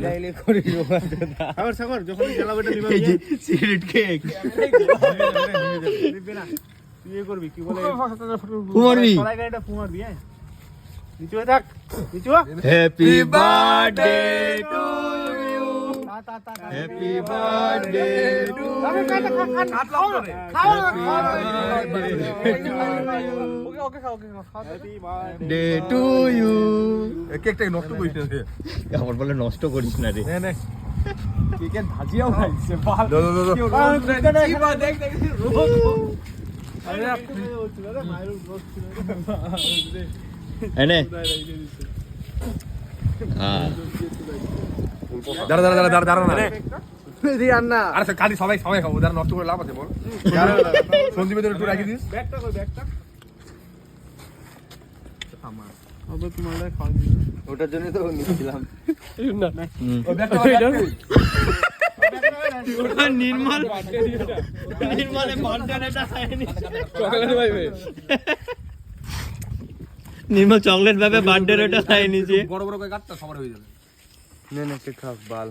ডাইলে করে সাগর সাগর যখন জ্বালাবেটা নিবা এই যে সিগারেট কেক নিবে না তুই এ করবি কি বলে কুমারবি সবাই গাড়িটা ফুমার দিয়ে নিচে থাক নিচে happy birthday to you happy birthday to আমি কাটা খান হাত লাভ করে খাও ওকে ওকে খাও হ্যাপি ডে টু ইউ কেকটা নষ্ট করিস না রে আমার বলে নষ্ট করিস না রে নে কেকের ভাজিয়াও খাইছে বাল দাও দেখ দেখ রোজ আরে মায়ের রোজ ছিল এনে হ্যাঁ দাঁড়া না রিয়ান না আরে কালি সবাই খাবো যারা নষ্ট করে লাভ আছে বল সঞ্জীবের একটু রাখি দিস ব্যাগটা কই ব্যাগটা আবে তোমার খাওয়া ওটার জন্য তো নিয়েছিলাম না ওই ব্যাগটা নির্মল নির্মলে বার্থডেটা খায়নি চকলেট পাইবে নির্মল চকলেট ভাবে বার্থডেটা খায়নি যে বড় বড় করে কাটটা সবার হয়ে যাবে নে নে খা বাল